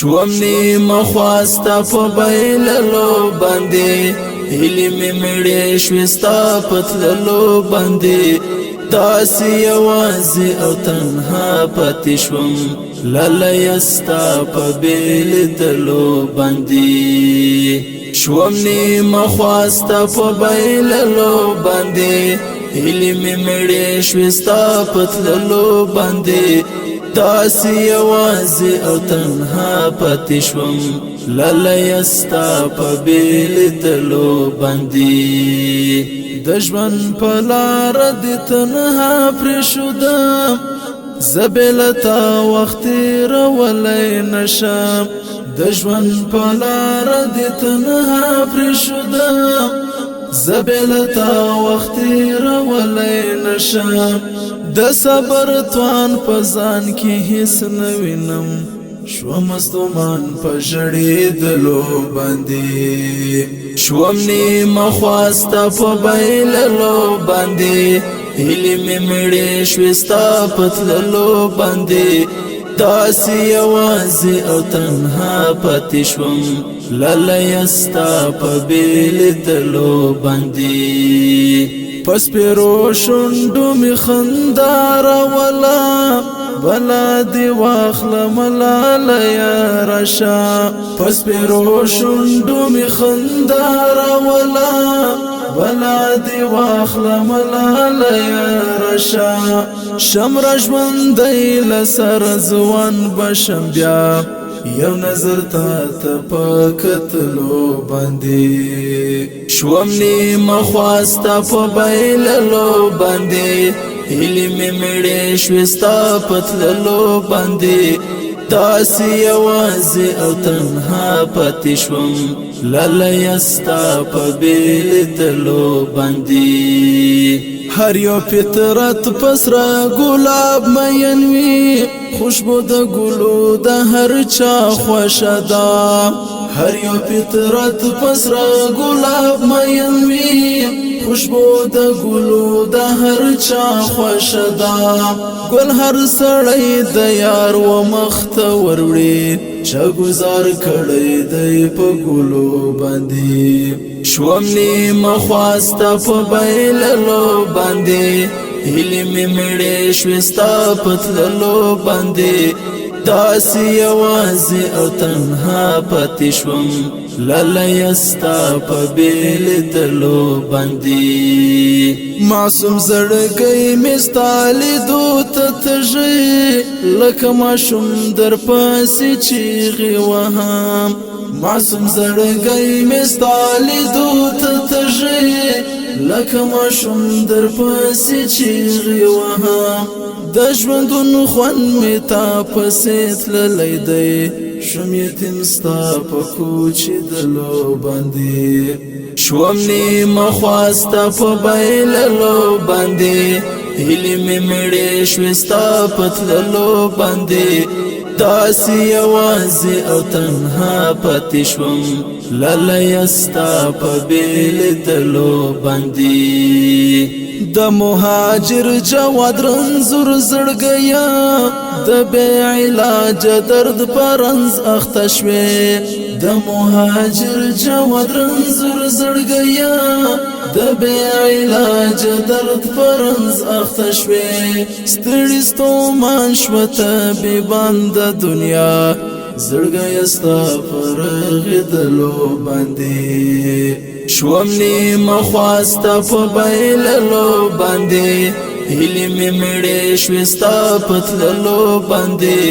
شوم نیم خواستا پا بیللو بندی هیلی می مڑی شوستا پتللو بندی داسی یوازی او تنها پتی شوم للیستا پا بیل دلو بندی شوم نیم خواستا پا بیللو بندی هیلی می مڑی شوستا پتللو بندی داسی یوازی او تنها پتی شوم للیستا پا بیل دلو بندی دجمن پلار دی تنها پرشودم زبیلتا وقتی رولی نشم دجمن پلار دی تنها پرشودم زبیلتا وقتی رولی نشم د صبر توان پزان کی هیڅ نوینم شوم مستومان پجړې دلو باندې شوم نیم خواستا په بیللو باندې هیلی می مړې شوستا پتللو باندې داسی یوازی او تنها پتی شوم للیستا په بیل دلو باندې پس پیرو شندو می خندار ولا بلا دی واخل ملال یا رشا پس پیرو شندو می خندار ولا بلا دی واخل ملال یا رشا شمرش بندی لسر زوان بشم بیا یو نظر تا تپکتلو باندې شوم نیم خواستا په بیللو باندې هیلی می مړې شوستا پتللو باندې داسی یوازی او تنها پتی شوم للیستا په بیل دلو باندې هر یو فطرت پسرا گلاب مینوی خوشبو د گلو د هر چا خوشدا هر یو فطرت پسرا گلاب مینوی خوشبو د گلو د هر چا خوشدا گل هر سړی د یار و مخت وروړي چا گزار کړی دی په گلو باندې شوم نیم خواستا په بیللو باندې هیلی می مړې شوستا پتللو باندې داسی یوازی او تنها پتی شوم للیستا په بیل دلو باندې معصوم زړګی مستالی دو تتژی لکه ماشوم در پاسې چیغې وهم معصوم زړګی مستالی دو تتژی لکه ماشوم در پاسې چیغې وهم د ژوندون خوند می تا پسې تللی دی شوم یتیم ستا په کوچې دلو باندې شوم نیم خواستا په بیللو باندې هیلی می مړې شوستا پتللو باندې داسی یوازی او تنها پتی شوم للیستا په بیل دلو باندې د مهاجر جواد رنزور زړګیا د بے علاج درد پرنز اختشوي د مهاجر جواد رنزور زړګیا د بے علاج درد پرنز اختشوي ستړي ستومان شوته به بند دنیا زړګیا ستا فرغ دلو باندې شوم نیم خواستا په بیللو باندې هیلی می مړې شوستا پتللو باندې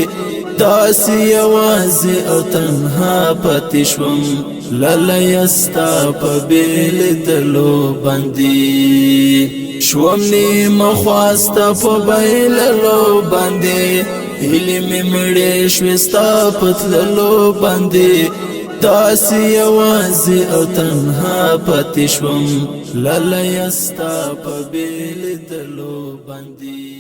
داسی یوازی او تنها پتی شوم للیستا په بیل دلو باندې شوم نیم خواستا په بیللو باندې هیلی می مړې شوستا پتللو باندې داسی یوازی او تنها پتی شوم للیستا په بیل دلو باندې